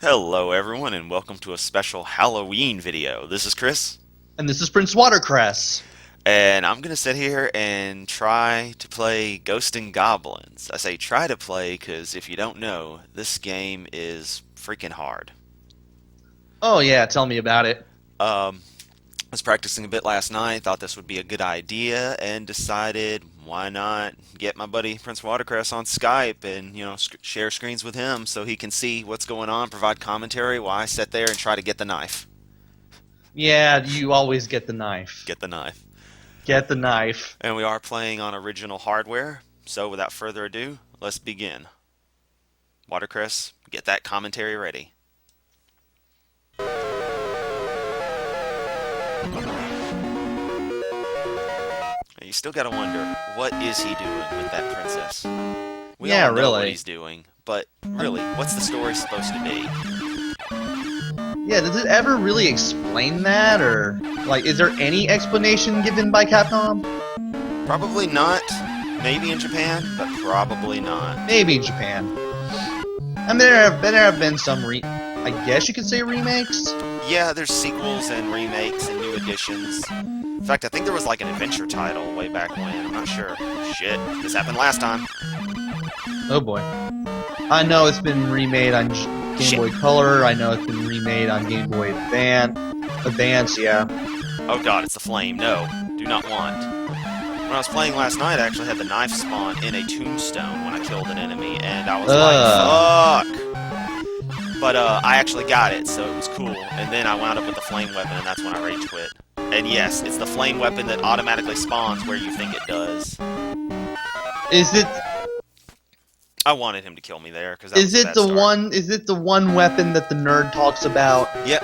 Hello everyone and welcome to a special Halloween video. This is Chris, And this is Prince Watercress. and I'm going to sit here and try to play Ghosts and Goblins. I say try to play because if you don't know, this game is freaking hard. Oh yeah, tell me about it. Um, I was practicing a bit last night, thought this would be a good idea, and decided why not get my buddy Prince Watercress on Skype and, share screens with him so he can see what's going on, provide commentary while I sit there and try to get the knife. Yeah, you always get the knife. Get the knife. Get the knife. And we are playing on original hardware, so without further ado, let's begin. Watercress, get that commentary ready. You still gotta wonder, what is he doing with that princess? We Yeah, all know what really. he's doing, but really, what's the story supposed to be? Yeah, does it ever really explain that, or is there any explanation given by Capcom? Probably not. Maybe in Japan, but probably not. Maybe in Japan. I mean, there have been some I guess you could say remakes. Yeah, there's sequels and remakes and new editions. In fact, I think there was like an adventure title way back when. I'm not sure. Shit, this happened last time. Oh boy. I know it's been remade on Game Boy Color. I know it's been remade on Game Boy Advance, yeah. Oh god, it's the flame. No, do not want. When I was playing last night, I actually had the knife spawn in a tombstone when I killed an enemy, and I was like, fuck! But I actually got it, so it was cool. And then I wound up with the flame weapon, and that's when I rage quit. And yes, it's the flame weapon that automatically spawns where you think it does. Is it? I wanted him to kill me there because Is it the one? Is it the one weapon that the nerd talks about? Yep.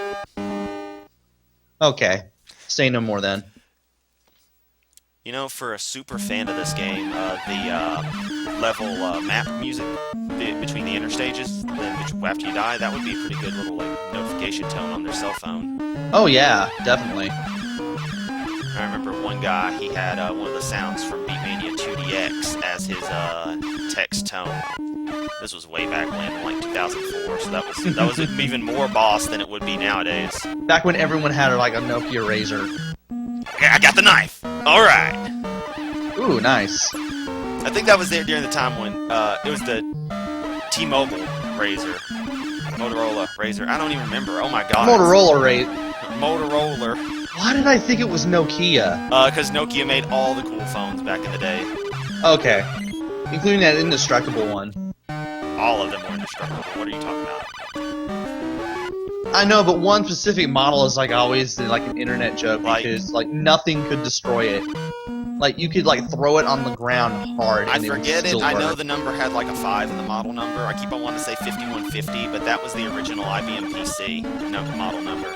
Okay. Say no more then. You know, for a super fan of this game, the level map music between the interstages, then after you die, that would be a pretty good little notification tone on their cell phone. Oh yeah, definitely. I remember one guy, he had one of the sounds from Beatmania 2DX as his text tone. This was way back when, in like 2004, so that was even more boss than it would be nowadays. Back when everyone had like a Nokia Razor. I got the knife! Alright! Ooh, nice. I think that was there during the time when it was the T-Mobile Razor. Motorola Razor. I don't even remember. Oh my god. Motorola Razor. Motorola. Why did I think it was Nokia? Because Nokia made all the cool phones back in the day. Okay. Including that indestructible one. All of them were indestructible. What are you talking about? I know, but one specific model is like always like an internet joke because nothing could destroy it. Like you could throw it on the ground hard. I And forget it. it. Would I still know work. the number had like a 5 in the model number. I keep on wanting to say 5150, but that was the original IBM PC model number.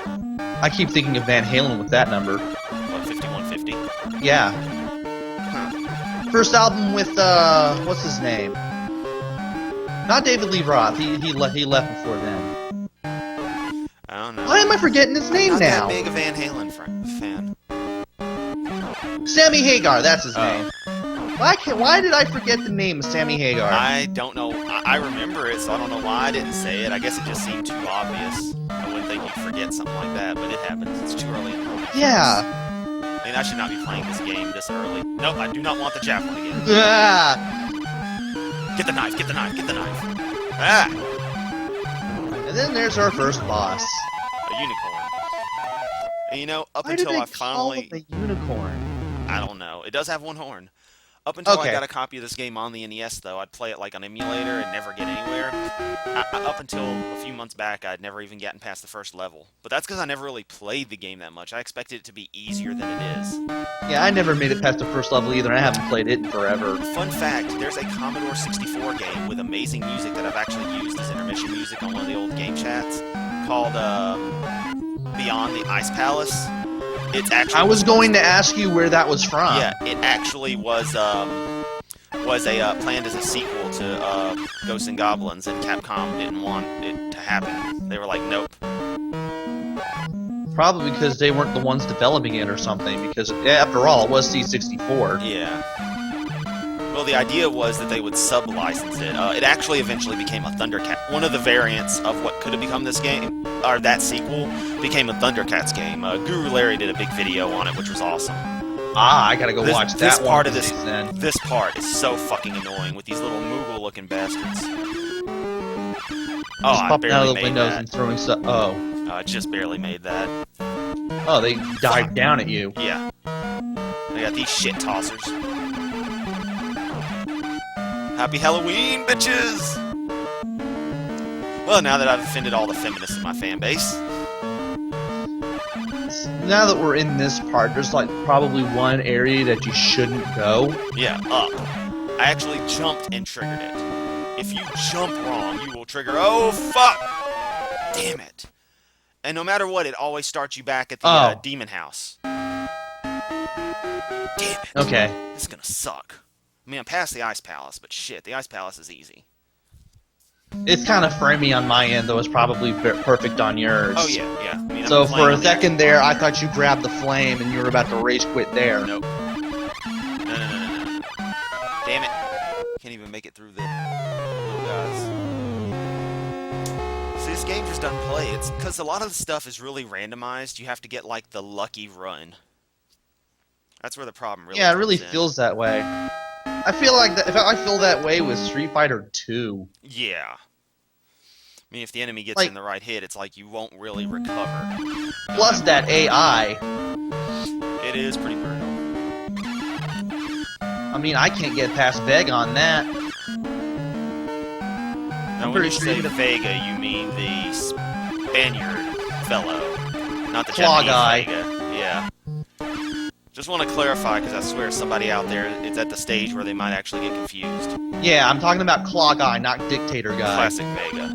I keep thinking of Van Halen with that number. What, 5150? Yeah. Huh. First album with what's his name? Not David Lee Roth. He left before then. I don't know. Why am I forgetting his name Not now? that big a Van Halen fan. Sammy Hagar. That's his name. Why did I forget the name of Sammy Hagar? I don't know. I remember it, so I don't know why I didn't say it. I guess it just seemed too obvious. I wouldn't think you'd forget something like that, but it happens. It's too early in the morning. Yeah. I mean, I should not be playing this game this early. Nope, I do not want the javelin again. Ah. Get the knife, get the knife, get the knife. Ah! And then there's our first boss. A unicorn. And you know, up Why did until they I finally... call it a unicorn? I don't know. It does have one horn. Up until I Okay. got a copy of this game on the NES, though, I'd play it like on emulator and never get anywhere. Up until a few months back, I'd never even gotten past the first level. But that's because I never really played the game that much. I expected it to be easier than it is. Yeah, I never made it past the first level either. I haven't played it in forever. Fun fact, there's a Commodore 64 game with amazing music that I've actually used as intermission music on one of the old game chats called Beyond the Ice Palace. It's actually... I was going to ask you where that was from. Yeah, it actually was planned as a sequel to Ghosts and Goblins, and Capcom didn't want it to happen. They were like, nope. Probably because they weren't the ones developing it or something, because after all, it was C64. Yeah. Well, the idea was that they would sub-license it. It actually eventually became a Thundercat. One of the variants of what could have become this game, or that sequel, became a Thundercats game. Guru Larry did a big video on it, which was awesome. Ah, I gotta go watch that one. Part of this part is so fucking annoying with these little Moogle-looking bastards. Oh, just I popping out barely of the made windows that. and throwing stuff. Oh. I just barely made that. Oh, they dive down at you. Yeah. I got these shit tossers. Happy Halloween, bitches! Well, now that I've offended all the feminists in my fan base. Now that we're in this part, there's like probably one area that you shouldn't go. Yeah, up. I actually jumped and triggered it. If you jump wrong, you will trigger. Oh, fuck! Damn it. And no matter what, it always starts you back at the demon house. Damn it. Okay. This is gonna suck. I mean, I'm past the Ice Palace, but shit, the Ice Palace is easy. It's kind of framey on my end, though it's probably perfect on yours. Oh, yeah, yeah. I mean, so for a second there, I thought you grabbed the flame and you were about to rage quit there. Nope. No. Damn it. Can't even make it through the little guys. See, this game just doesn't play. It's because a lot of the stuff is really randomized. You have to get, like, the lucky run. That's where the problem really Yeah, it really comes in. feels that way. I feel like that. I feel that way with Street Fighter 2. Yeah. I mean, if the enemy gets Like, in the right hit, it's like you won't really recover. Plus that AI. It is pretty brutal. I mean, I can't get past Vega on that. Now, when you say Vega, you mean the Spaniard fellow, not the Claw Japanese guy. Vega. Yeah. Just want to clarify, because I swear somebody out there is at the stage where they might actually get confused. Yeah, I'm talking about Claw Guy, not Dictator Guy. Classic Vega.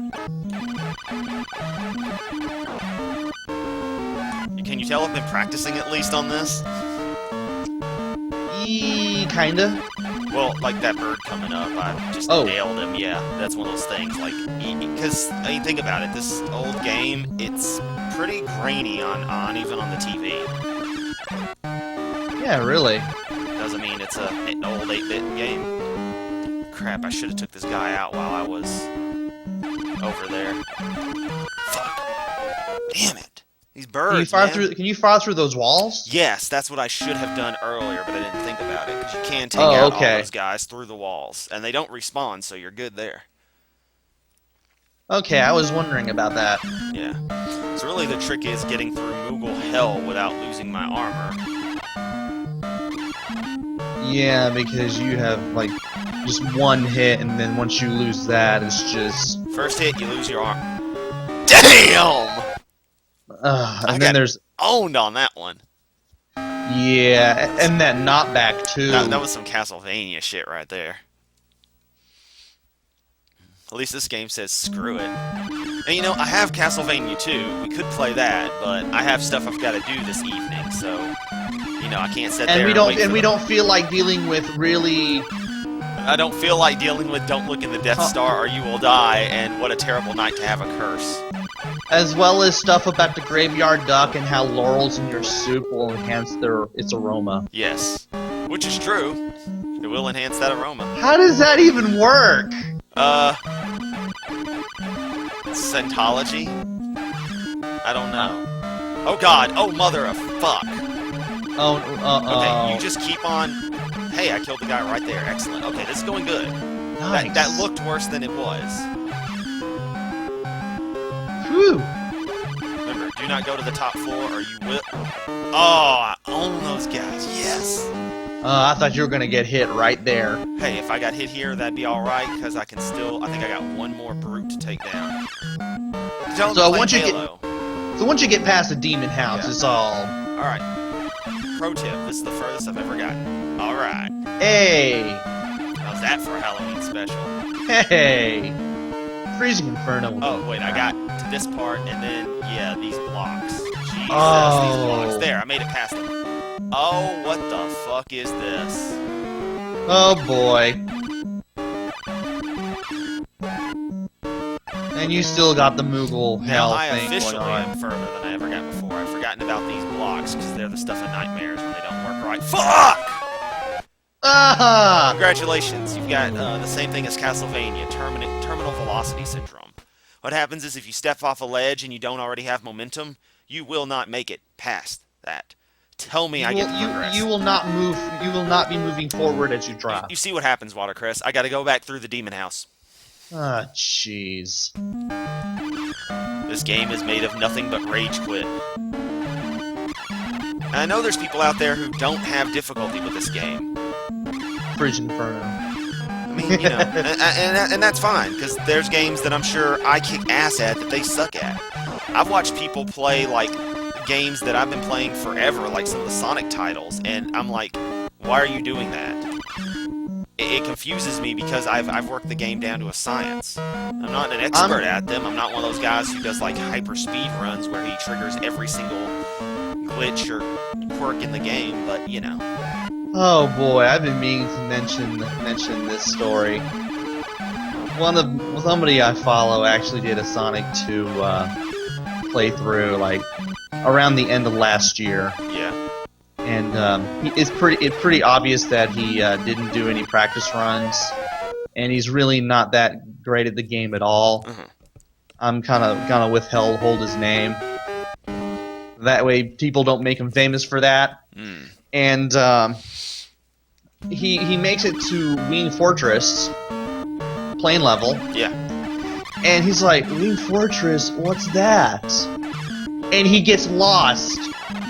Can you tell I've been practicing at least on this? Kinda. Well, like that bird coming up, I just nailed him. Yeah, that's one of those things. Like, because I mean, think about it. This old game, it's pretty grainy on even on the TV. Yeah, really. Doesn't mean it's an old 8-bit game. Crap! I should have took this guy out while I was over there. Fuck! Damn it! These birds. Can you fire through? Can you fire through those walls? Yes, that's what I should have done earlier, but I didn't think about it. Because you can take out all those guys through the walls, and they don't respawn, so you're good there. Okay, I was wondering about that. Yeah. So really, the trick is getting through Moogle Hell without losing my armor. Yeah, because you have like just one hit, and then once you lose that, it's just first hit, you lose your arm. Damn! And then there's owned on that one. Yeah, and that knockback too. That was some Castlevania shit right there. At least this game says screw it. And you know, I have Castlevania 2. We could play that, but I have stuff I've got to do this evening, so you know I can't sit there. And we don't feel like dealing with really. I don't feel like dealing with Don't Look in the Death Star or You Will Die, and what a terrible night to have a curse. As well as stuff about the graveyard duck and how laurels in your soup will enhance its aroma. Yes, which is true. It will enhance that aroma. How does that even work? Scentology? I don't know. Oh god, oh mother of fuck. Okay, you just keep on. Hey, I killed the guy right there. Excellent. Okay, this is going good. Nice. That looked worse than it was. Whew. Remember, do not go to the top floor or you will. Oh, I own those guys. Yes. I thought you were gonna get hit right there. Hey, if I got hit here, that'd be alright, because I can still. I think I got one more brute to take down. So once you get past the demon house, it's all. Alright. Pro tip, this is the furthest I've ever gotten. Alright. Hey! How's that for a Halloween special? Hey! Freezing Inferno. Oh, wait, I got to this part, and then, yeah, these blocks. Jesus, these blocks. There, I made it past them. Oh, what the fuck is this? Oh, boy. And you still got the Moogle hell I thing officially going on. am further than I ever got before. I've forgotten about these blocks, because they're the stuff of nightmares when they don't work right. Fuck! Ah! Congratulations, you've got the same thing as Castlevania, terminal velocity syndrome. What happens is if you step off a ledge and you don't already have momentum, you will not make it past that. Tell me I get to progress. You will not move. You will not be moving forward as you drive. You see what happens, Watercress. I gotta go back through the demon house. Ah, jeez. This game is made of nothing but rage quit. I know there's people out there who don't have difficulty with this game. Fridge Inferno. I mean, you know, and that's fine, because there's games that I'm sure I kick ass at that they suck at. I've watched people play, like, games that I've been playing forever, like some of the Sonic titles, and I'm like, why are you doing that? It confuses me because I've worked the game down to a science. I'm not an expert at them. I'm not one of those guys who does, like, hyper speed runs where he triggers every single glitch or quirk in the game, but, you know. Oh boy, I've been meaning to mention this story. Somebody I follow actually did a Sonic 2 playthrough, like around the end of last year. Yeah. And it's pretty obvious that he didn't do any practice runs, and he's really not that great at the game at all. Uh-huh. I'm gonna hold his name. That way, people don't make him famous for that. Mm. And he makes it to Wing Fortress, plane level. Yeah. And he's like, Wing Fortress, what's that? And he gets lost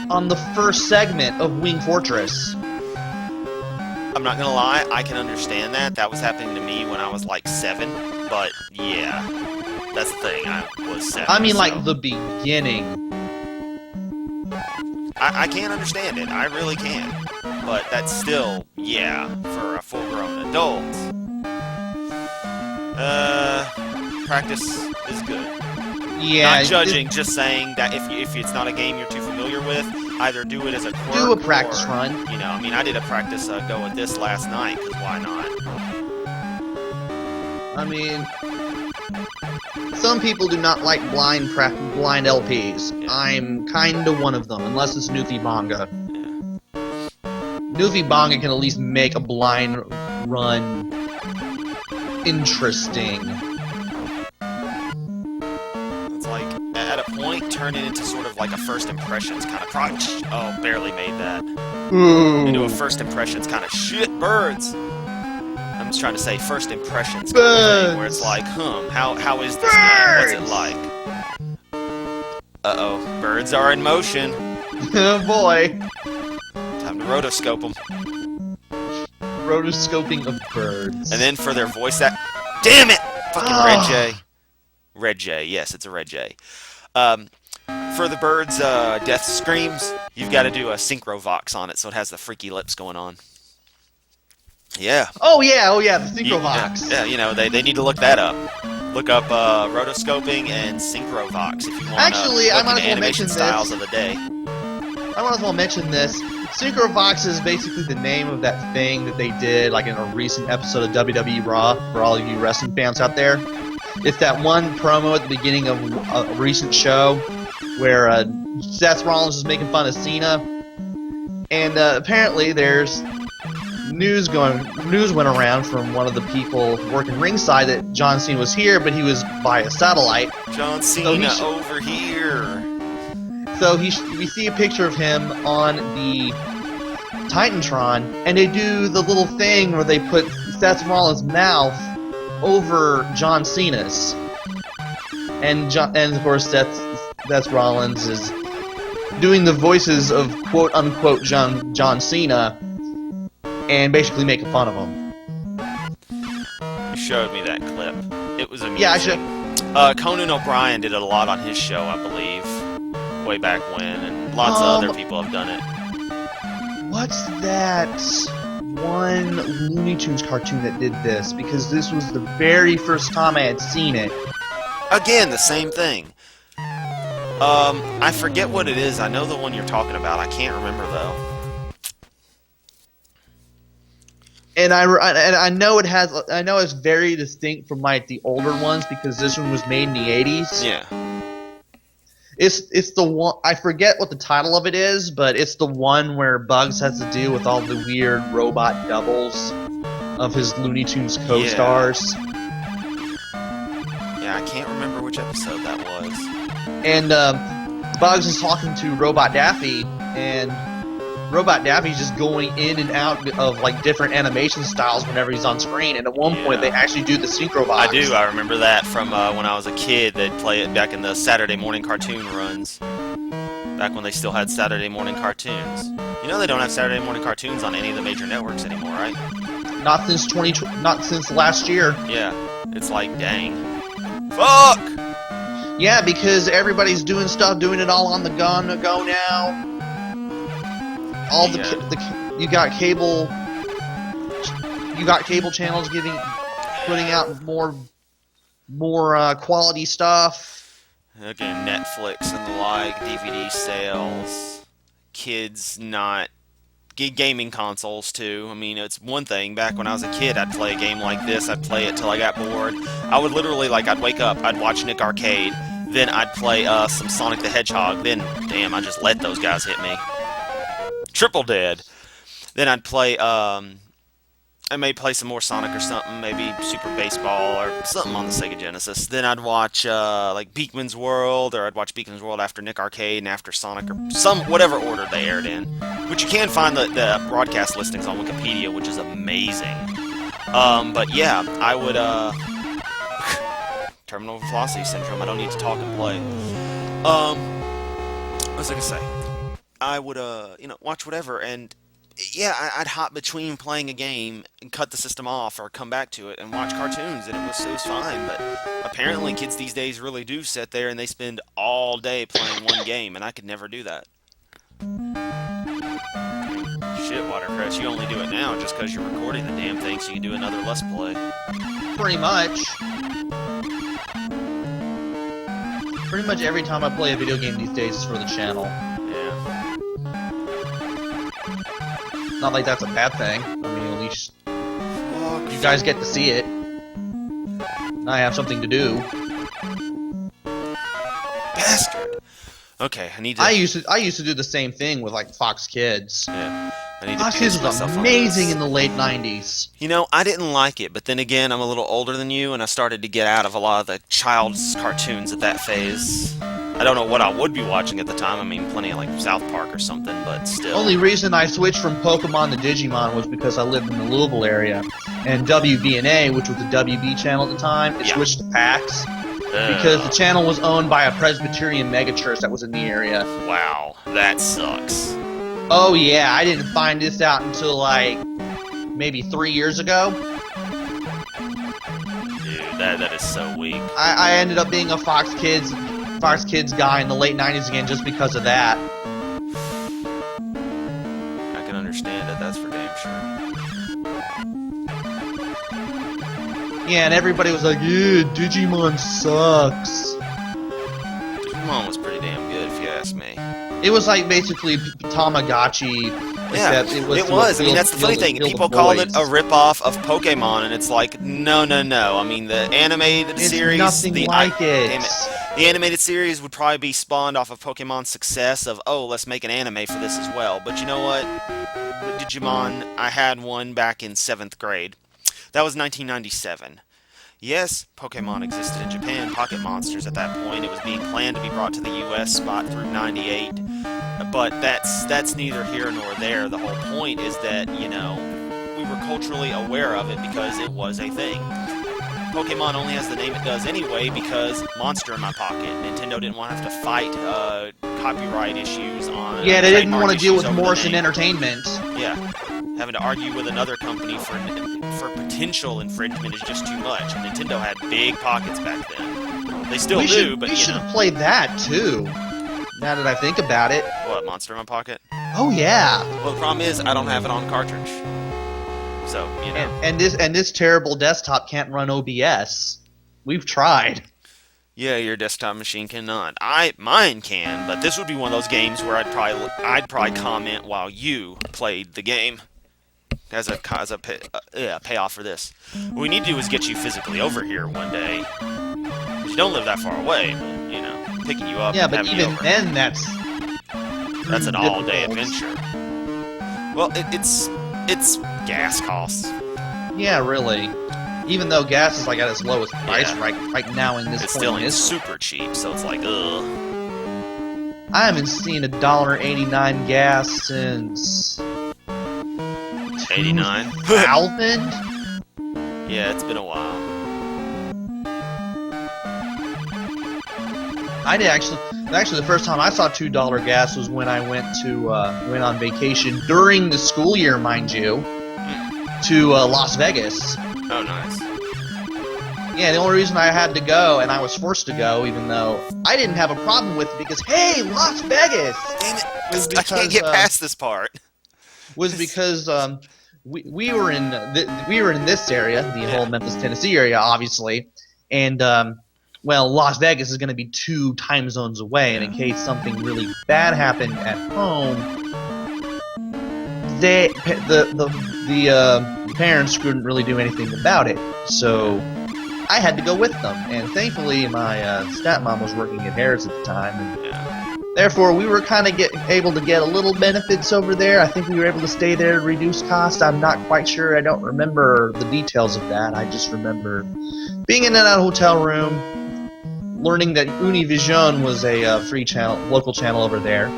on the first segment of Wing Fortress. I'm not gonna lie, I can understand that. That was happening to me when I was like 7, but yeah, that's the thing, I was 7. I mean, so. like, the beginning. I can't understand it, I really can. But that's still, yeah, for a full-grown adult. Practice is good. Yeah. Not judging, just saying that if it's not a game you're too familiar with, either do it as a quirk Do a practice or, run. You know, I mean, I did a practice go at this last night, because why not? I mean, some people do not like blind LPs. Yeah. I'm kinda one of them, unless it's Newfie Bonga. Yeah. Newfie Bonga can at least make a blind run interesting. It's like, at a point, turn it into sort of like a first impressions kind of project. Oh, barely made that. Ooh. Into a first impressions kind of shit, birds. I'm just trying to say first impressions kind of thing, where it's like, how is this game? What's it like? Uh-oh, birds are in motion. Oh boy. Time to rotoscope them. Rotoscoping of birds. And then for their voice act... Damn it! Fucking Red Jay. Red Jay, yes, it's a Red Jay. For the birds' death screams, you've got to do a synchro vox on it so it has the freaky lips going on. Yeah. Oh yeah, the synchro vox. Yeah, you know, they need to look that up. Look up rotoscoping and synchro vox if you want Actually, I might as well animation mention styles this. of the day. I might as well mention this. Synchro Vox is basically the name of that thing that they did, like in a recent episode of WWE Raw, for all of you wrestling fans out there. It's that one promo at the beginning of a recent show where Seth Rollins is making fun of Cena, and apparently there's news went around from one of the people working ringside that John Cena was here, but he was via satellite. John Cena over here. So we see a picture of him on the Titantron, and they do the little thing where they put Seth Rollins' mouth over John Cena's, and of course Seth Rollins is doing the voices of quote unquote John Cena, and basically making fun of him. You showed me that clip. It was amusing. Yeah, I should. Conan O'Brien did it a lot on his show, I believe, way back when, and lots of other people have done it. What's that one Looney Tunes cartoon that did this? Because this was the very first time I had seen it. Again, the same thing. I forget what it is. I know the one you're talking about. I can't remember though. And I know it has. I know it's very distinct from like the older ones because this one was made in the 80s. Yeah. It's the one. I forget what the title of it is, but it's the one where Bugs has to deal with all the weird robot doubles of his Looney Tunes co-stars. Yeah, I can't remember which episode that was. And Bugs is talking to Robot Daffy, and Robot Daffy's just going in and out of like different animation styles whenever he's on screen. And at one point, they actually do the synchro box. I do. I remember that from when I was a kid. They'd play it back in the Saturday morning cartoon runs. Back when they still had Saturday morning cartoons. You know they don't have Saturday morning cartoons on any of the major networks anymore, right? Not since last year. Yeah. It's like, dang. Fuck! Yeah, because everybody's doing it all on the go now. All you got cable channels putting out more quality stuff. Again, Netflix and the like, DVD sales, kids not gaming consoles too. I mean, it's one thing. Back when I was a kid, I'd play a game like this. I'd play it till I got bored. I would literally I'd wake up, I'd watch Nick Arcade, then I'd play some Sonic the Hedgehog. Then, damn, I just let those guys hit me. Triple dead. Then I'd play, I may play some more Sonic or something, maybe Super Baseball or something on the Sega Genesis. Then I'd watch, Beakman's World, or I'd watch Beakman's World after Nick Arcade and after Sonic, or whatever order they aired in. Which you can find the broadcast listings on Wikipedia, which is amazing. But yeah, I would, Terminal velocity syndrome, I don't need to talk and play. What was I gonna say? I would, watch whatever, and yeah, I'd hop between playing a game and cut the system off, or come back to it and watch cartoons, and it was fine. But apparently, kids these days really do sit there and they spend all day playing one game, and I could never do that. Shit, Watercress, you only do it now just because you're recording the damn thing, so you can do another Let's Play. Pretty much. Pretty much every time I play a video game these days is for the channel. Yeah. Not like that's a bad thing. I mean, at least you guys get to see it. I have something to do. Bastard! Okay, I need to... I used to do the same thing with Fox Kids. Yeah. I need to Fox Kids was amazing in the late 90s. You know, I didn't like it, but then again, I'm a little older than you, and I started to get out of a lot of the child's cartoons at that phase. I don't know what I would be watching at the time. I mean, plenty of South Park or something, but still. Only reason I switched from Pokemon to Digimon was because I lived in the Louisville area, and WBNA, which was the WB channel at the time, it switched to PAX because the channel was owned by a Presbyterian megachurch that was in the area. Wow, that sucks. Oh yeah, I didn't find this out until maybe 3 years ago. Dude, that is so weak. I ended up being a Fox Kids guy in the late 90s again just because of that. I can understand it, that's for damn sure. Yeah, and everybody was like, yeah, Digimon sucks. Digimon was pretty damn good, if you ask me. It was basically Tamagotchi. Yeah, it was. I mean, that's the funny thing. People called it a rip-off of Pokemon, and it's like, no. I mean, the animated series... nothing like it. Damn it. The animated series would probably be spawned off of Pokemon's success of, oh, let's make an anime for this as well. But you know what? With Digimon, I had one back in 7th grade. That was 1997. Yes, Pokemon existed in Japan, Pocket Monsters at that point. It was being planned to be brought to the US spot through 98. But that's neither here nor there. The whole point is that, we were culturally aware of it because it was a thing. Pokemon only has the name it does anyway because Monster in My Pocket. Nintendo didn't want to have to fight copyright issues on... Yeah, they didn't want to deal with Morrison Entertainment. Yeah. Having to argue with another company for potential infringement is just too much. And Nintendo had big pockets back then. They still do, but we should have played that too. Now that I think about it. What, Monster in My Pocket? Oh yeah. Well, the problem is I don't have it on cartridge. So, And this terrible desktop can't run OBS. We've tried. Yeah, your desktop machine cannot. Mine can, but this would be one of those games where I'd probably comment while you played the game. As a payoff for this. What we need to do is get you physically over here one day. You don't live that far away, but, picking you up Yeah, and but having you even over. then, that's That's an all-day difficult. adventure. Well, it's gas costs. Yeah, really. Even though gas is like at its lowest price Yeah. right now in this It point still in ain't history. super cheap, so it's like, ugh. I haven't seen $1.89 gas since 89. 2000. Yeah, it's been a while. I did actually the first time I saw $2 gas was when I went on vacation during the school year, mind you, to Las Vegas. Oh, nice. Yeah, the only reason I had to go, and I was forced to go, even though I didn't have a problem with it, because hey, Las Vegas Damn it! was I can't get because, past this part. was because we were in this area, the Yeah. whole Memphis, Tennessee area, obviously, and well, Las Vegas is going to be 2 time zones away, and in case something really bad happened at home, the parents couldn't really do anything about it, so I had to go with them, and thankfully my stepmom was working at Harris at the time, and Yeah. therefore we were kind of able to get a little benefits over there. I think we were able to stay there to reduce cost. I'm not quite sure. I don't remember the details of that. I just remember being in that hotel room, learning that Univision was a free channel, local channel over there,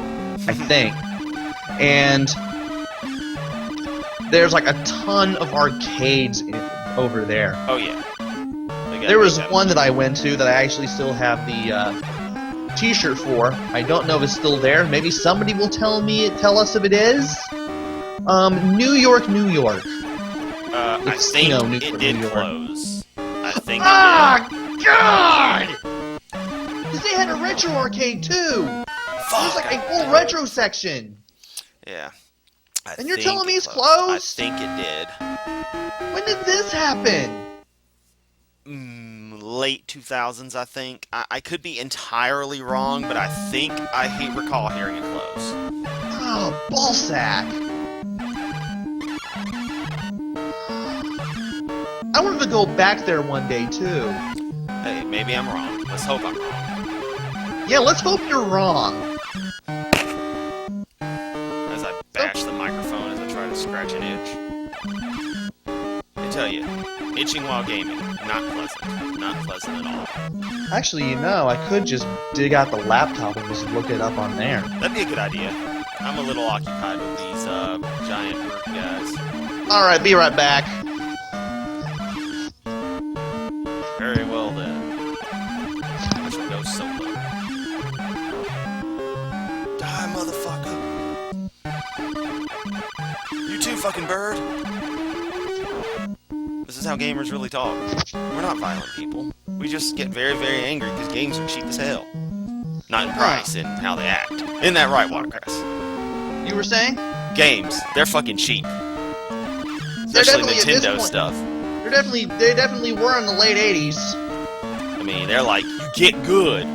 I think, and there's like a ton of arcades over there. Oh yeah. There was one that I went to that I actually still have the T-shirt for. I don't know if it's still there. Maybe somebody will tell us if it is. New York, New York. I It's, think you know, New it York, did New York. close. I think Ah, God! Because they had a retro arcade too. it did. There's like a whole retro section. Yeah. And you're think telling me it it's I closed? think it did. When did this happen? Late 2000s, I think. I could be entirely wrong, but I think I recall hearing it close. Oh, ballsack. I wanted to go back there one day too. Hey, maybe I'm wrong. Let's hope I'm wrong. Yeah, let's hope you're wrong. As I bash the microphone as I try to scratch an itch. I tell you, itching while gaming, not pleasant. Not pleasant at all. Actually, you know, I could just dig out the laptop and just look it up on there. That'd be a good idea. I'm a little occupied with these giant work guys. Alright, be right back. Very well then. I shall go solo. Die, motherfucker. You too, fucking bird. This is how gamers really talk. We're not violent people. We just get very, very angry because games are cheap as hell. Not in price, in how they act. Isn't that right, Watercress? You were saying? Games, they're fucking cheap. They're Especially definitely, at this Nintendo point, stuff. They definitely were in the late 80s. I mean, they're like, you get good.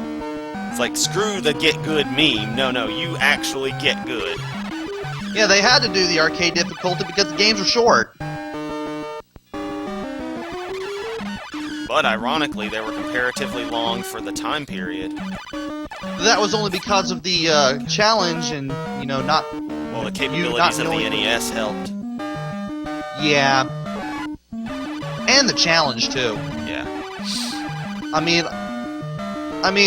It's like, screw the get good meme. No, you actually get good. Yeah, they had to do the arcade difficulty because the games were short. But ironically, they were comparatively long for the time period. That was only because of the challenge and, you know, not... Well, the capabilities of the knowing- NES helped. Yeah. And the challenge, too. Yeah. I mean,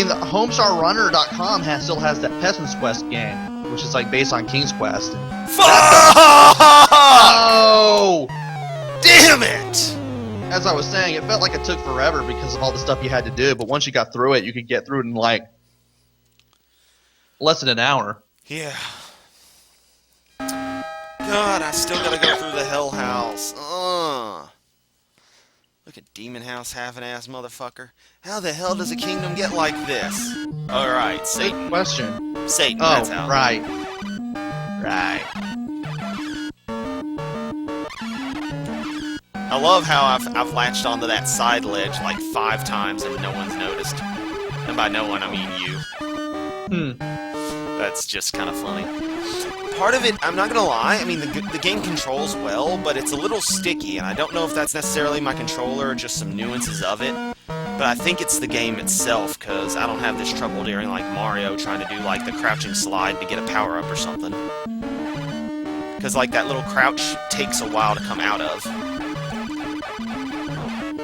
HomestarRunner.com still has that Peasant's Quest game, which is like based on King's Quest. Fuck! Oh! Damn it! As I was saying, it felt like it took forever because of all the stuff you had to do, but once you got through it, you could get through it in like less than an hour. Yeah. God, I still gotta go through the Hell House. Look at Demon House, half-an-ass motherfucker. How the hell does a kingdom get like this? Alright, Good Satan. question. Satan, Oh, that's how. right. I love how I've latched onto that side ledge like 5 times and no one's noticed. And by no one, I mean you. That's just kind of funny. Part of it, I'm not gonna lie, I mean, the game controls well, but it's a little sticky, and I don't know if that's necessarily my controller or just some nuances of it. But I think it's the game itself, because I don't have this trouble during, like, Mario trying to do, like, the crouching slide to get a power-up or something. Because, like, that little crouch takes a while to come out of.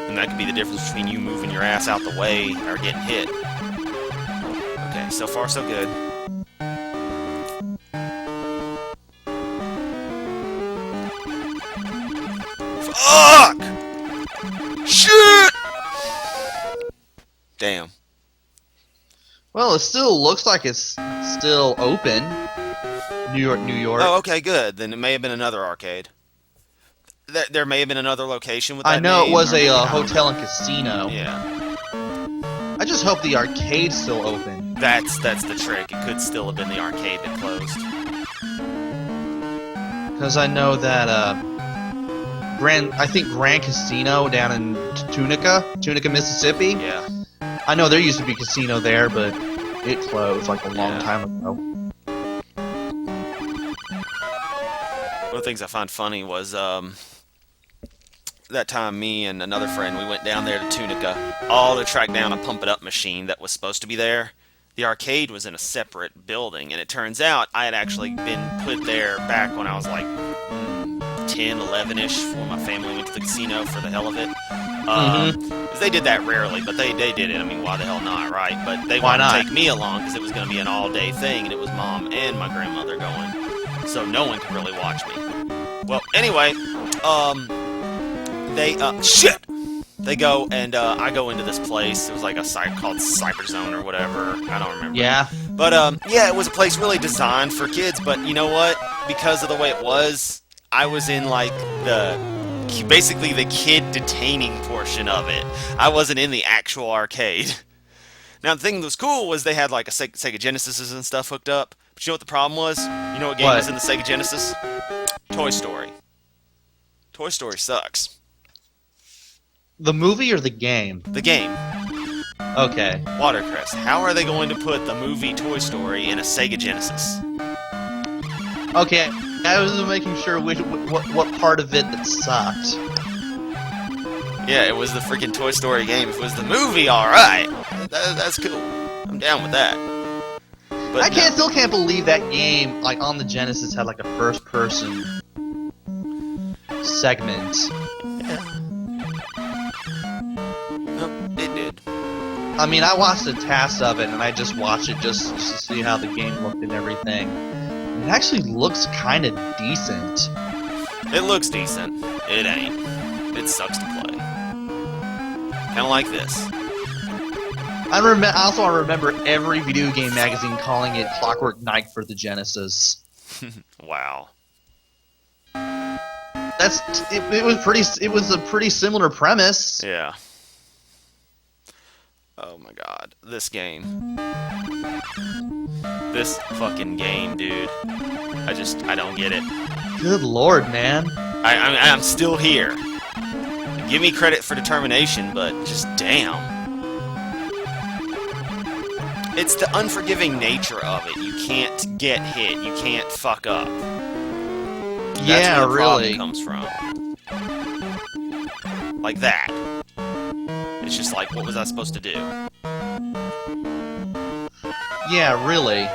And that could be the difference between you moving your ass out the way or getting hit. Okay, so far so good. Fuck! Shit! Damn. Well, it still looks like it's still open. New York, New York. Oh, okay, good. Then it may have been another arcade. There may have been another location with that I know name, it was or maybe a not. hotel and casino. Yeah. I just hope the arcade's still open. That's the trick. It could still have been the arcade that closed. Because I know that Grand Casino down in Tunica, Mississippi. Yeah. I know there used to be a casino there, but it closed like a long time ago. One of the things I find funny was that time me and another friend, we went down there to Tunica, all to track down a Pump It Up machine that was supposed to be there. The arcade was in a separate building, and it turns out I had actually been put there back when I was like 10, 11-ish, when my family went to the casino for the hell of it. 'Cause they did that rarely, but they did it. I mean, why the hell not, right? But they wanted to take me along because it was going to be an all-day thing, and it was Mom and my grandmother going, so no one could really watch me. Well, anyway, they go, and I go into this place. It was like a site called Cyber Zone or whatever. I don't remember. Yeah. But, yeah, it was a place really designed for kids, but you know what? Because of the way it was, I was in, like, basically the kid detaining portion of it. I wasn't in the actual arcade. Now, the thing that was cool was they had, like, a Sega Genesis and stuff hooked up. But you know what the problem was? You know what game was in the Sega Genesis? Toy Story. Toy Story sucks. The movie or the game? The game. Okay. Watercress. How are they going to put the movie Toy Story in a Sega Genesis? Okay, I was making sure what part of it that sucked. Yeah, it was the freaking Toy Story game. If it was the movie, alright. That's cool. I'm down with that. But I still can't believe that game, like, on the Genesis had, like, a first-person segment. Yeah. Nope, it did. I mean, I watched a task of it, and I just watched it just to see how the game looked and everything. It actually looks kind of decent. It looks decent. It ain't. It sucks to play. Kind of like this. I also remember every video game magazine calling it Clockwork Knight for the Genesis. Wow. It was a pretty similar premise. Yeah. Oh my god. This game. This fucking game, dude. I don't get it. Good lord, man. I'm still here. Give me credit for determination, but just damn. It's the unforgiving nature of it. You can't get hit. You can't fuck up. That's where the problem comes from. Like that. It's just like, what was I supposed to do? Yeah, really.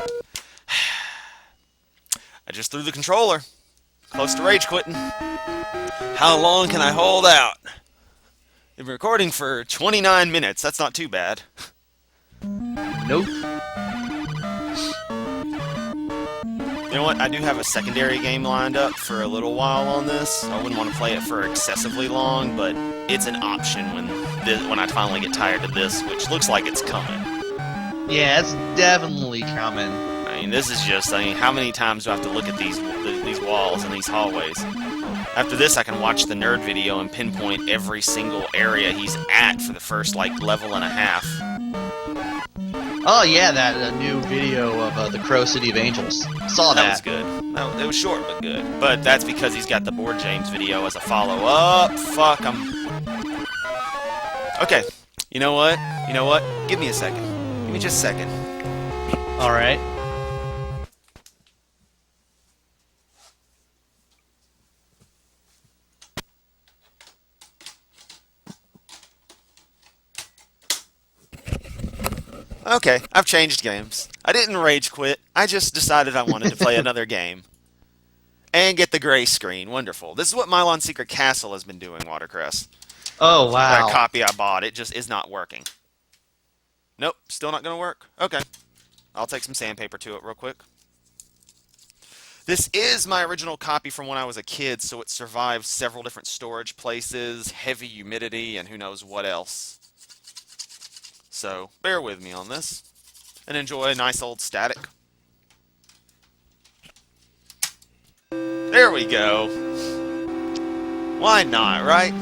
I just threw the controller. Close to rage quitting. How long can I hold out? I've been recording for 29 minutes. That's not too bad. Nope. You know what? I do have a secondary game lined up for a little while on this. I wouldn't want to play it for excessively long, but it's an option when I finally get tired of this, which looks like it's coming. Yeah, it's definitely coming. I mean, this is just, how many times do I have to look at these walls and these hallways? After this, I can watch the nerd video and pinpoint every single area he's at for the first, level and a half. Oh yeah, that new video of the Crow City of Angels. Saw that. That was good. It was short, but good. But that's because he's got the Board James video as a follow-up. Fuck, Okay, you know what? Give me a second. Give me just a second. Alright. Okay, I've changed games. I didn't rage quit. I just decided I wanted to play another game. And get the gray screen. Wonderful. This is what Mylon Secret Castle has been doing, Watercress. Oh, That wow. copy I bought, it just is not working. Nope, still not going to work. Okay. I'll take some sandpaper to it real quick. This is my original copy from when I was a kid, so it survived several different storage places, heavy humidity, and who knows what else. So, bear with me on this. And enjoy a nice old static. There we go. Why not, right?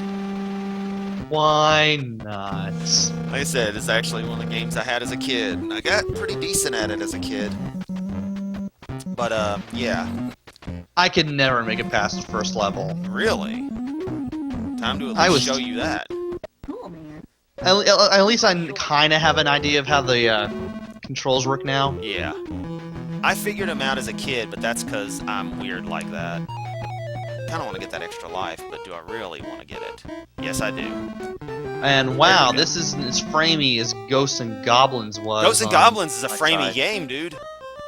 Why not? Like I said, it's actually one of the games I had as a kid. I got pretty decent at it as a kid. But, yeah. I could never make it past the first level. Really? Time to I at was- least show you that. At least I kind of have an idea of how the controls work now. Yeah. I figured them out as a kid, but that's because I'm weird like that. Kind of want to get that extra life, but do I really want to get it? Yes, I do. And wow, There we go. this isn't as framey as Ghosts and Goblins was. Ghosts and on Goblins is a my framey side. game, dude.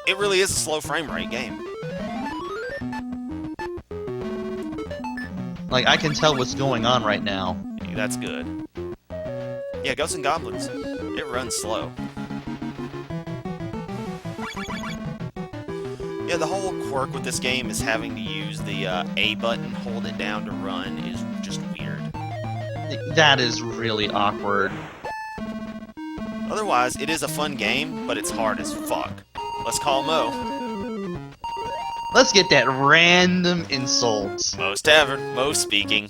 It really is a slow frame rate game. Like, I can tell what's going on right now. That's good. Yeah, Ghosts and Goblins. It runs slow. Yeah, the whole quirk with this game is having to use the A button, hold it down to run, is just weird. That is really awkward. Otherwise, it is a fun game, but it's hard as fuck. Let's call Mo. Let's get that random insult. Mo's Tavern. Mo speaking.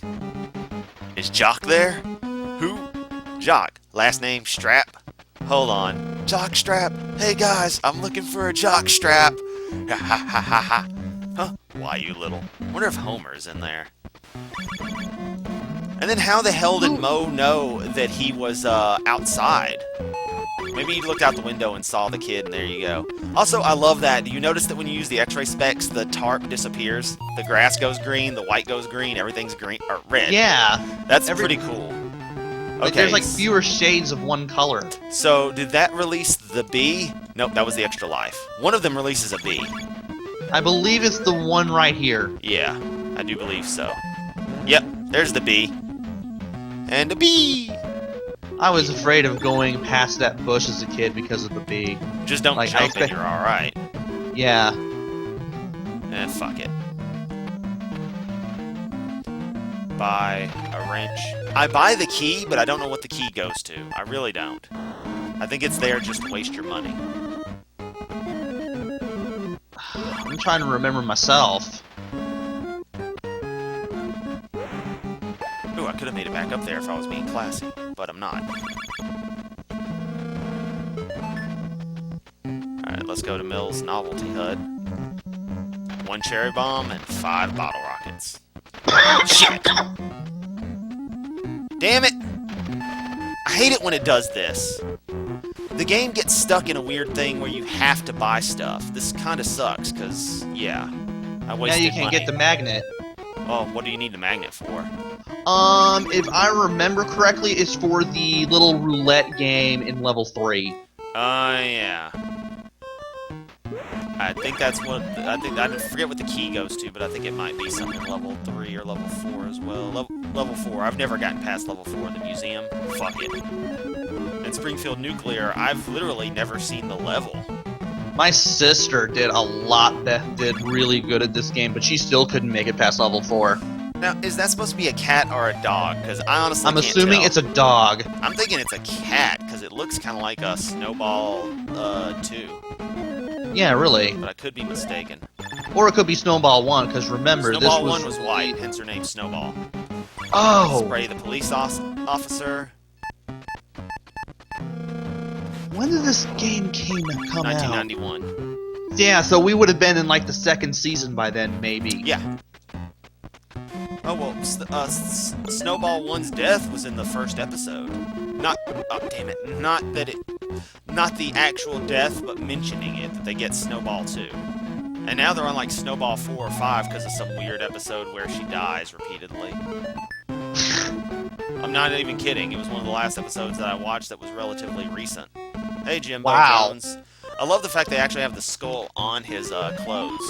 Is Jock there? Who? Jock. Last name Strap. Hold on. Jock Strap. Hey guys, I'm looking for a Jock Strap. Ha ha ha ha ha. Huh? Why, you little? Wonder if Homer's in there. And then how the hell did Mo know that he was outside? Maybe he looked out the window and saw the kid, and there you go. Also, I love that. Do you notice that when you use the X-ray specs, the tarp disappears? The grass goes green, the white goes green, everything's green or red. Yeah. That's pretty cool. Like, Okay, there's like fewer shades of one color. so did that release the bee? Nope, that was the extra life. One of them releases a bee. I believe it's the one right here. Yeah, I do believe so. Yep, there's the bee. And a bee! I was afraid of going past that bush as a kid because of the bee. Just don't Like, I jump and expect- you're alright. Yeah. Fuck it. Buy a wrench. I buy the key, but I don't know what the key goes to. I really don't. I think it's there just to waste your money. I'm trying to remember myself. Ooh, I could have made it back up there if I was being classy, but I'm not. Alright, let's go to Mill's Novelty HUD. 1 cherry bomb and 5 bottle rockets. Shit! Damn it! I hate it when it does this. The game gets stuck in a weird thing where you have to buy stuff. This kind of sucks, because, yeah, I Now wasted you can money. get the magnet. Oh, what do you need the magnet for? If I remember correctly, it's for the little roulette game in level 3. Yeah. I think that's what I forget what the key goes to, but I think it might be something level 3 or level 4 as well. Level 4. I've never gotten past level 4 of the museum. Fuck it. And Springfield Nuclear, I've literally never seen the level. My sister did a lot did really good at this game, but she still couldn't make it past level 4. Now, is that supposed to be a cat or a dog? Because I honestly I'm can't assuming tell. it's a dog. I'm thinking it's a cat, because it looks kind of like a Snowball 2. Yeah, really. But I could be mistaken. Or it could be Snowball 1, because remember, Snowball this 1 was white, hence her name Snowball. Oh! Spray the police officer. When did this game come out? 1991. Yeah, so we would have been in like the second season by then, maybe. Yeah. Oh, well, Snowball 1's death was in the first episode. Not, oh, damn it. Not the actual death, but mentioning it, that they get Snowball 2. And now they're on, like, Snowball 4 or 5 because of some weird episode where she dies repeatedly. I'm not even kidding. It was one of the last episodes that I watched that was relatively recent. Hey, Jimbo Wow. Jones. I love the fact they actually have the skull on his clothes.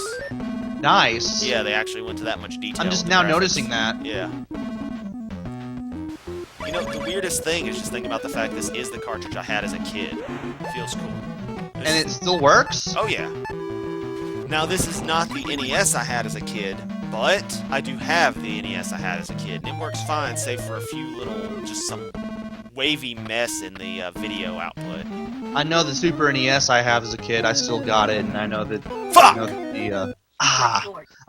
Nice. Yeah, they actually went to that much detail. I'm just with the now graphics. noticing that. Yeah. You know, the weirdest thing is just thinking about the fact this is the cartridge I had as a kid. It feels cool. And it still works? Oh, yeah. Now, this is not the NES I had as a kid, but I do have the NES I had as a kid, and it works fine, save for a few little, just some wavy mess in the video output. I know the Super NES I have as a kid, I still got it, and I know that... Fuck!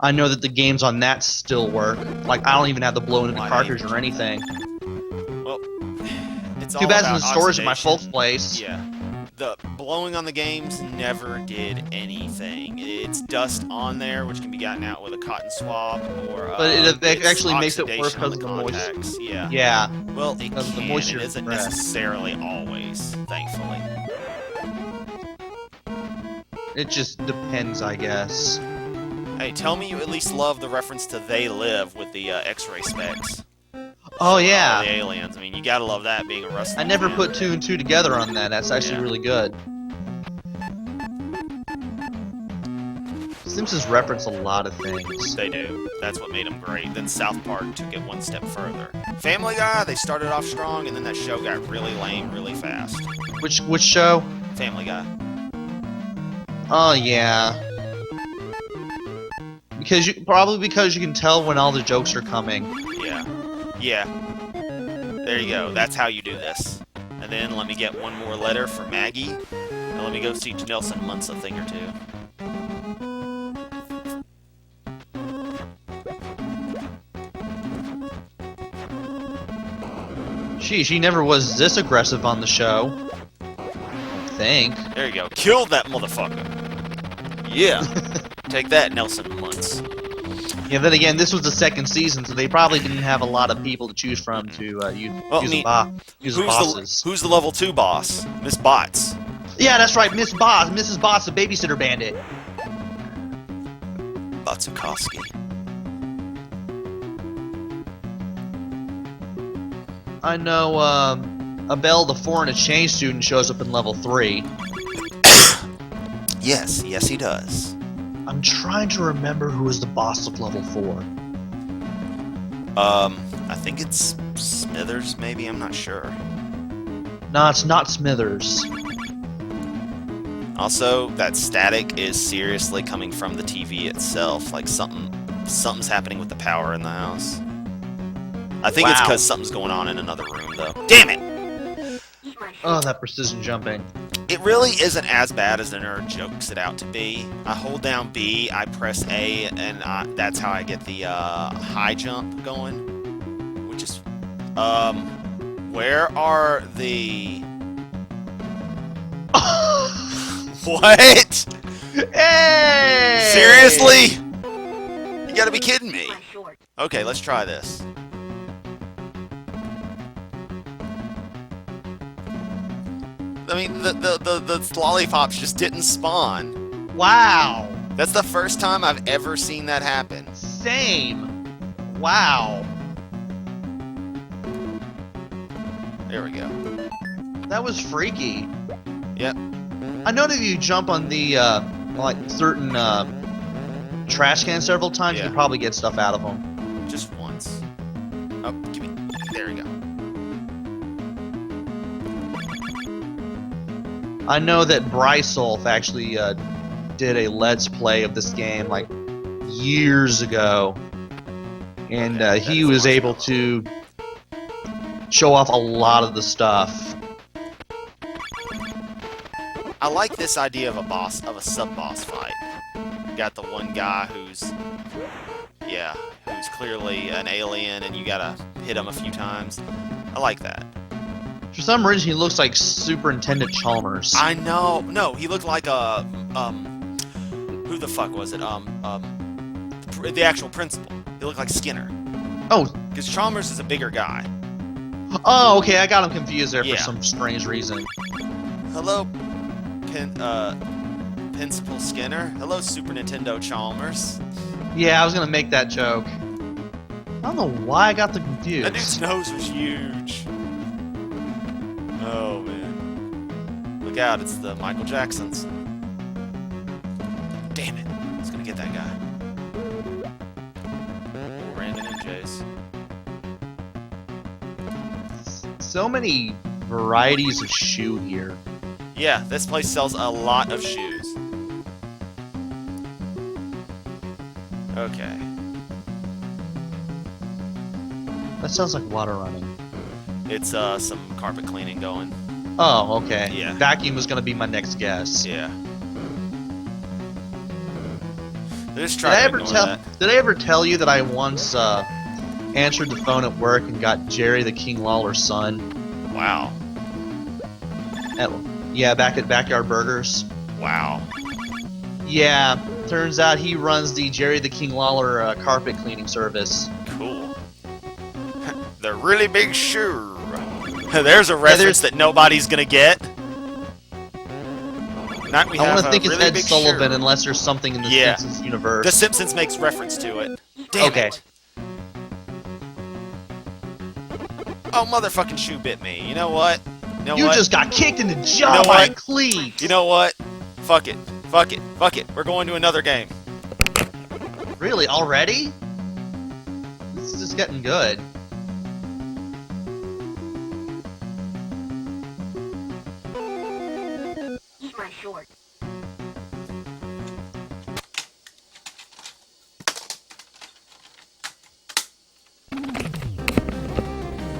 I know that the games on that still work. Like, I don't even have to blow into the cartridge or anything. Well, it's all Too bad about it's in storage in my oxidation. folks' place. Yeah. The blowing on the games never did anything. It's dust on there, which can be gotten out with a cotton swab, or But it it's actually makes it worse oxidation on because of the moisture. contacts. Yeah. Yeah. Well, it Because of the can. moisture It isn't breath. necessarily always, thankfully. It just depends, I guess. Hey, tell me you at least love the reference to They Live with the X-ray specs. Oh, All yeah. the aliens. I mean, you gotta love that being a wrestling I never fan. put 2 and 2 together on that. That's actually Yeah. really good. Simpsons reference a lot of things. They do. That's what made them great. Then South Park took it one step further. Family Guy, they started off strong, and then that show got really lame really fast. Which show? Family Guy. Oh yeah. Probably because you can tell when all the jokes are coming. Yeah. Yeah. There you go. That's how you do this. And then let me get one more letter for Maggie, and let me go teach Nelson Muntz a thing or two. Sheesh, he never was this aggressive on the show. I think. There you go. Killed that motherfucker. Yeah. Take that, Nelson Muntz. Yeah, then again, this was the second season, so they probably didn't have a lot of people to choose from to use as bosses. Who's the level 2 boss? Miss Bots. Yeah, that's right, Mrs. Bots, the babysitter bandit. Batsukowski. I know, Abel, the foreign exchange student, shows up in level 3. Yes, he does. I'm trying to remember who was the boss of level 4. I think it's Smithers, maybe? I'm not sure. No, it's not Smithers. Also, that static is seriously coming from the TV itself. Like something's happening with the power in the house. I think it's Wow. because something's going on in another room, though. Damn it! Oh, that precision jumping. It really isn't as bad as the nerd jokes it out to be. I hold down B, I press A, and that's how I get the high jump going. Which is, where are the? What? Hey! Seriously? You gotta be kidding me. Okay, let's try this. I mean, the lollipops just didn't spawn. Wow. That's the first time I've ever seen that happen. Same. Wow. There we go. That was freaky. Yep. I know that if you jump on the, like, certain, trash cans several times, you Yeah. can probably get stuff out of them. Just once. Oh, give me. There we go. I know that Brysolf actually, did a Let's Play of this game, like, years ago. And, Yeah, he that's was awesome. able to show off a lot of the stuff. I like this idea of a sub-boss fight. You got the one guy who's clearly an alien, and you gotta hit him a few times. I like that. For some reason, he looks like Superintendent Chalmers. I know. No, he looked like a who the fuck was it? The actual principal. He looked like Skinner. Oh, Because Chalmers is a bigger guy. oh, okay, I got him confused there Yeah. for some strange reason. Hello, Principal Skinner. Hello, Super Nintendo Chalmers. Yeah, I was gonna make that joke. I don't know why I got the That dude's confused. nose was huge. Oh man. Look out, it's the Michael Jacksons. Damn it. It's gonna get that guy. Random MJs. So many varieties of shoe here. Yeah, this place sells a lot of shoes. Okay. That sounds like water running. It's some carpet cleaning going. Oh, okay. Yeah. Vacuum was gonna be my next guess. Yeah. Just Did I try to ignore that. Did I ever tell you that I once answered the phone at work and got Jerry the King Lawler's son? Wow. Yeah, back at Backyard Burgers. Wow. Yeah, turns out he runs the Jerry the King Lawler carpet cleaning service. Cool. The really big shoe. There's a reference that nobody's gonna get. I want to think it's really Ed big Sullivan shoe. unless there's something in the Yeah. Simpsons universe. The Simpsons makes reference to it. Damn Okay. it. Oh, motherfucking shoe bit me. You know what? You what? just got kicked in the jaw You know by a what? cleat. You know what? Fuck it. Fuck it. Fuck it. We're going to another game. Really? Already? This is just getting good. Eat my short.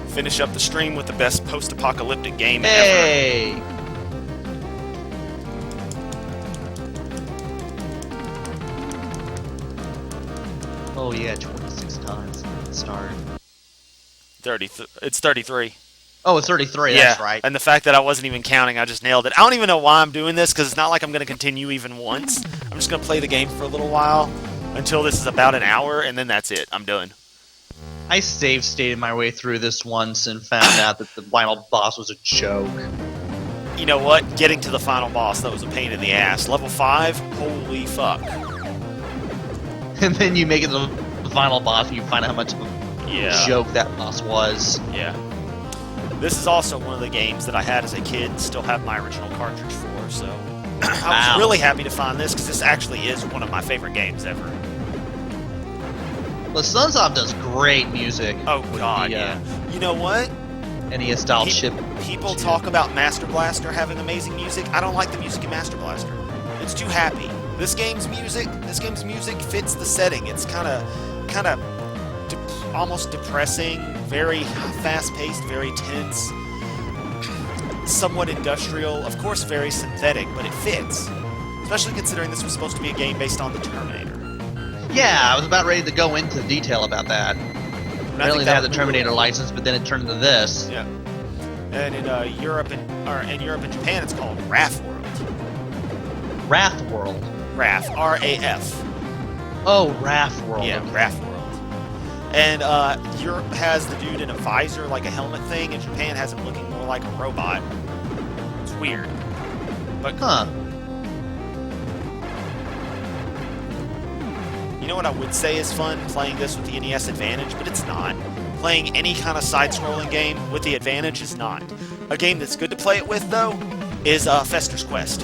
Finish up the stream with the best post-apocalyptic game ever. Hey! Oh yeah, 26 times. Start. It's 33. Oh, it's 33, Yeah, that's right. and the fact that I wasn't even counting, I just nailed it. I don't even know why I'm doing this, because it's not like I'm going to continue even once. I'm just going to play the game for a little while, until this is about an hour, and then that's it. I'm done. I save-stated my way through this once and found out that the final boss was a joke. You know what? Getting to the final boss, that was a pain in the ass. Level 5? Holy fuck. And then you make it to the final boss and you find out how much of a Yeah. joke that boss was. Yeah. This is also one of the games that I had as a kid, still have my original cartridge for, so... I was really happy to find this, because this actually is one of my favorite games ever. Well, Sunsoft does great music. Oh with god, the, yeah. You know what? NES-style Pe- chip. People talk about Master Blaster having amazing music. I don't like the music in Master Blaster. It's too happy. This game's music fits the setting. It's kind of almost depressing, very fast-paced, very tense, somewhat industrial, of course very synthetic, but it fits. Especially considering this was supposed to be a game based on the Terminator. Yeah, I was about ready to go into detail about that. Apparently they had the Terminator license, but then it turned into this. Yeah. And in Europe and Japan, it's called RAF World. Wrath World. RAF, R-A-F. Oh, Wrath World. Yeah, okay. RAF World. And Europe has the dude in a visor, like a helmet thing, and Japan has him looking more like a robot. It's weird. But Huh. you know what I would say is fun? Playing this with the NES Advantage, but it's not. Playing any kind of side-scrolling game with the Advantage is not. A game that's good to play it with, though, is Fester's Quest.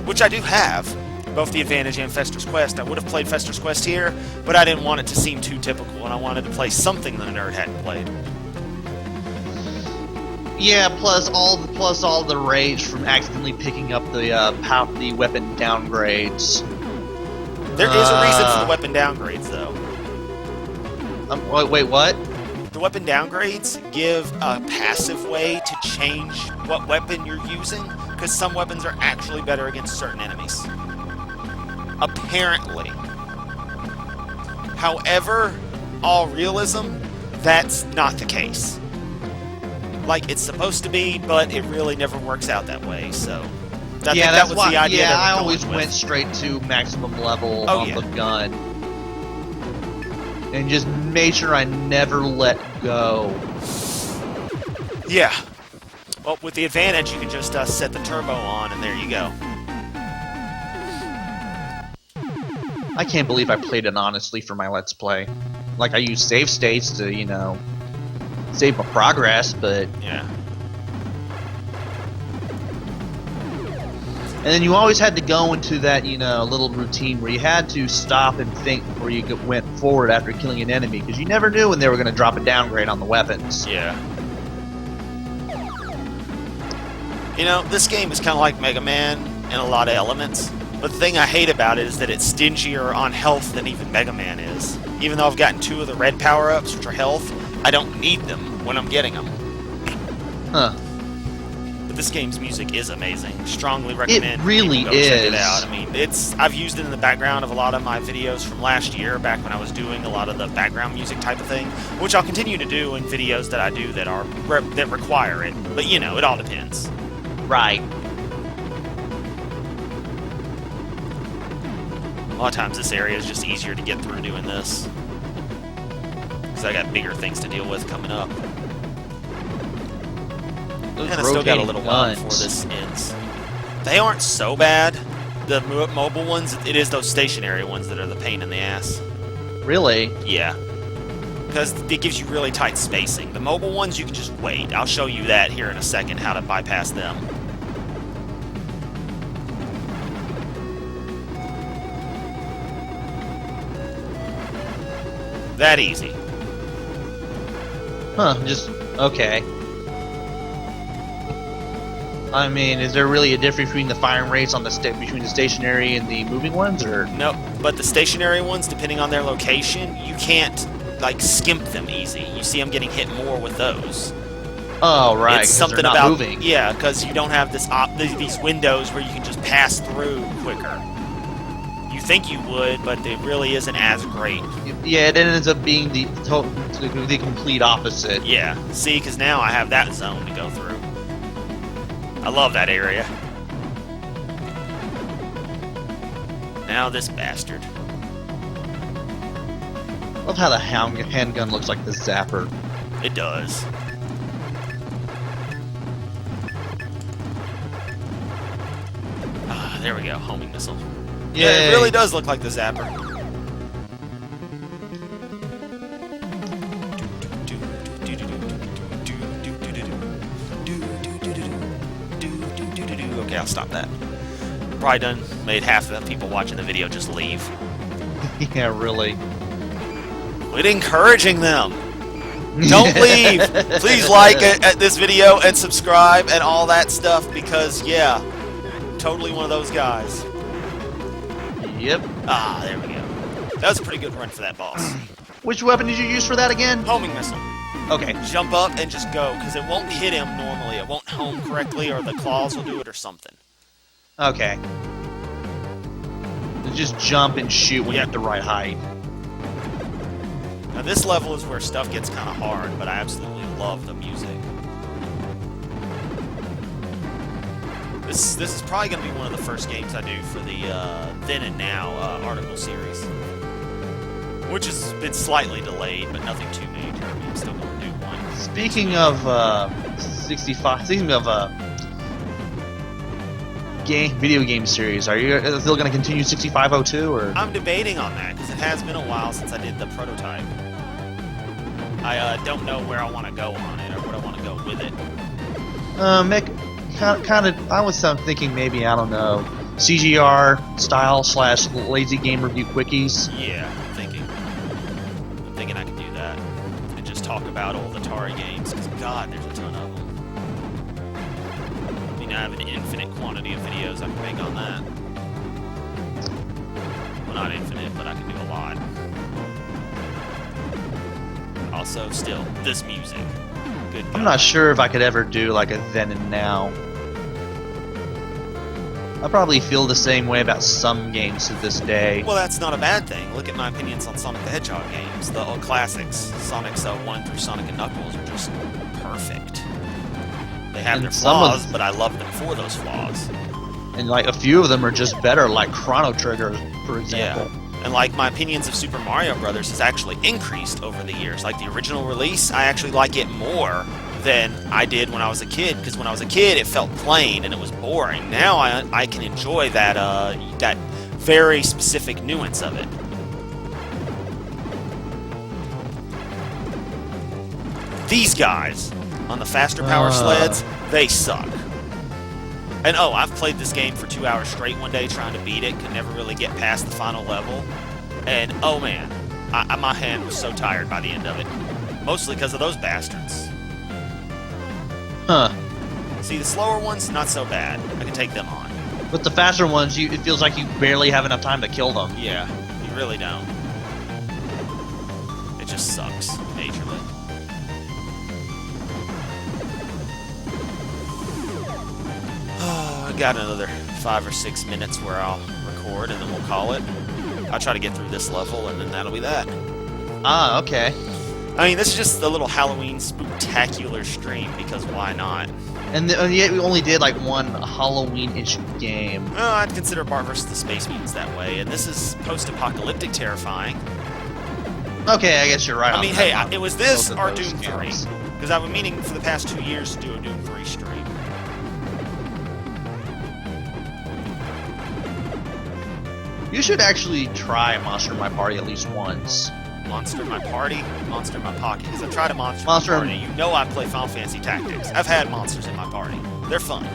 Which I do have, both the Advantage and Fester's Quest. I would have played Fester's Quest here, but I didn't want it to seem too typical, and I wanted to play something that a nerd hadn't played. Yeah, plus all the rage from accidentally picking up the weapon downgrades. There is a reason for the weapon downgrades, though. Wait, what? The weapon downgrades give a passive way to change what weapon you're using, because some weapons are actually better against certain enemies. Apparently. However, all realism, that's not the case. Like, it's supposed to be, but it really never works out that way, so... I think that was the idea. Yeah, I they were always going went with. straight to maximum level Oh, on yeah. the gun. And just made sure I never let go. Yeah. Well, with the Advantage, you can just set the turbo on, and there you go. I can't believe I played it honestly for my Let's Play. Like, I used save states to, you know, save my progress, but... Yeah. And then you always had to go into that, you know, little routine where you had to stop and think before you went forward after killing an enemy, because you never knew when they were going to drop a downgrade on the weapons. Yeah. You know, this game is kind of like Mega Man in a lot of elements, but the thing I hate about it is that it's stingier on health than even Mega Man is. Even though I've gotten 2 of the red power-ups, which are health, I don't need them when I'm getting them. Huh. But this game's music is amazing. Strongly recommend It really people go check it is. out. I mean, I've used it in the background of a lot of my videos from last year, back when I was doing a lot of the background music type of thing, which I'll continue to do in videos that I do that require it. But you know, it all depends. Right. A lot of times this area is just easier to get through doing this, because I got bigger things to deal with coming up. Those And I still got a rotating little while before guns. this ends. They aren't so bad. The mobile ones, it is those stationary ones that are the pain in the ass. Really? Yeah. Because it gives you really tight spacing. The mobile ones, you can just wait. I'll show you that here in a second, how to bypass them. That easy. Huh, just... okay. I mean, is there really a difference between the firing rates on between the stationary and the moving ones, or...? No, but the stationary ones, depending on their location, you can't, like, skimp them easy. You see I'm getting hit more with those. Oh, right, It's 'cause something they're not about moving. yeah, because you don't have these windows where you can just pass through quicker. You think you would, but it really isn't as great. Yeah, it ends up being the complete opposite. Yeah, see, because now I have that zone to go through. I love that area. Now this bastard. Love how the handgun looks like the zapper. It does. Ah, there we go. Homing missile. Yeah, it Yay. really does look like the zapper. Okay, I'll stop that. Probably done made half of the people watching the video just leave. Yeah, really. Quit encouraging them. Don't leave. Please like this video and subscribe and all that stuff, because yeah, totally one of those guys. Yep. Ah, there we go. That was a pretty good run for that boss. Which weapon did you use for that again? Homing missile. Okay. Jump up and just go, because it won't hit him normally. It won't home correctly, or the claws will do it or something. Okay. Just jump and shoot when you're at the right height. Now this level is where stuff gets kind of hard, but I absolutely love the music. This is probably going to be one of the first games I do for the Then and Now article series, which has been slightly delayed, but nothing too major. I mean, I'm still going to do one. Speaking of 65, speaking of video game series, are you still going to continue 6502 or? I'm debating on that because it has been a while since I did the prototype. I don't know where I want to go on it or what I want to go with it. Kind of. I was thinking maybe, I don't know, CGR style / lazy game review quickies. Yeah, I'm thinking I can do that and just talk about old Atari games, because God, there's a ton of them. I mean, I have an infinite quantity of videos I can make on that. Well, not infinite, but I can do a lot. Also, still, this music. Good God. I'm not sure if I could ever do like a then and now. I probably feel the same way about some games to this day. Well, that's not a bad thing. Look at my opinions on Sonic the Hedgehog games. The old classics, Sonic's 1 through Sonic and Knuckles, are just perfect. They have And their some of- flaws, but I love them for those flaws. And like a few of them are just better, like Chrono Trigger, for example. Yeah. And like my opinions of Super Mario Brothers has actually increased over the years. Like the original release, I actually like it more than I did when I was a kid, because when I was a kid it felt plain and it was boring. Now I can enjoy that that very specific nuance of it. These guys on the faster power sleds, they suck. And oh, I've played this game for 2 hours straight one day trying to beat it, could never really get past the final level. And oh man, my hand was so tired by the end of it. Mostly because of those bastards. Huh. See, the slower ones, not so bad. I can take them on. With the faster ones, it feels like you barely have enough time to kill them. Yeah, you really don't. It just sucks, majorly. I got another 5 or 6 minutes where I'll record and then we'll call it. I'll try to get through this level and then that'll be that. Ah, okay. I mean, this is just a little Halloween spooktacular stream because why not? And yet we only did like one Halloween-ish game. Well, I'd consider Bart vs. the Space Mutants that way, and this is post-apocalyptic terrifying. Okay, I guess you're right. I mean, hey, it was this or those Doom 3. games. Because I've been meaning for the past 2 years to do a Doom 3 stream. You should actually try Monster in My Party at least once. Monster in My Party, Monster in My Pocket. Because I've tried a Monster Monster in My Party. You know I play Final Fantasy Tactics. I've had monsters in my party. They're fun.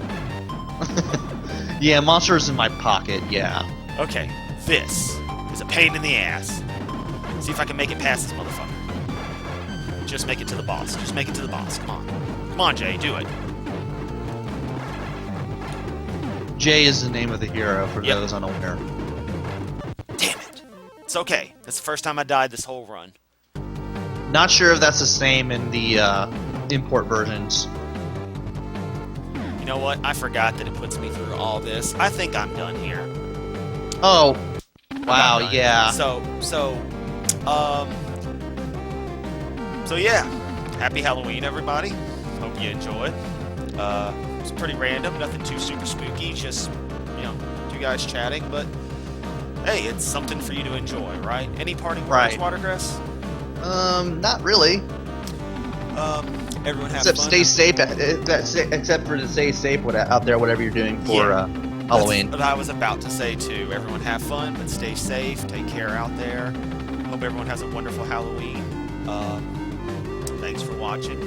Yeah, Monsters in My Pocket, yeah. Okay, this is a pain in the ass. See if I can make it past this motherfucker. Just make it to the boss. Just make it to the boss. Come on. Come on, Jay, do it. Jay is the name of the hero, for Yep. those unaware. Damn it. It's okay. That's the first time I died this whole run. Not sure if that's the same in the import versions. You know what? I forgot that it puts me through all this. I think I'm done here. Oh, wow, I'm done. yeah. So yeah. Happy Halloween, everybody. Hope you enjoyed. It's pretty random, nothing too super spooky, just, you know, two guys chatting, but hey, it's something for you to enjoy, right? Any parting words, Right. Watercress? Not really. Everyone have Except fun. stay safe. Except for to stay safe out there, whatever you're doing for Halloween. That's what I was about to say too. Everyone have fun, but stay safe. Take care out there. Hope everyone has a wonderful Halloween. Thanks for watching.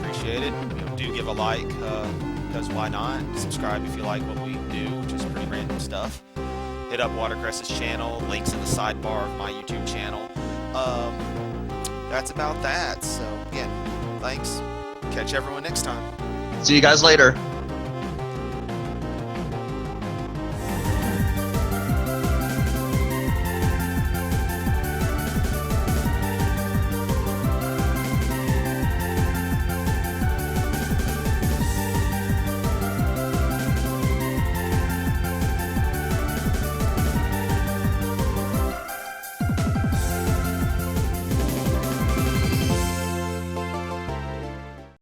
Appreciate it. You know, do give a like, because why not? Subscribe if you like what we do, which is pretty random stuff. Hit up Watercress's channel. Links in the sidebar of my YouTube channel. That's about that. So again, thanks. Catch everyone next time. See you guys later.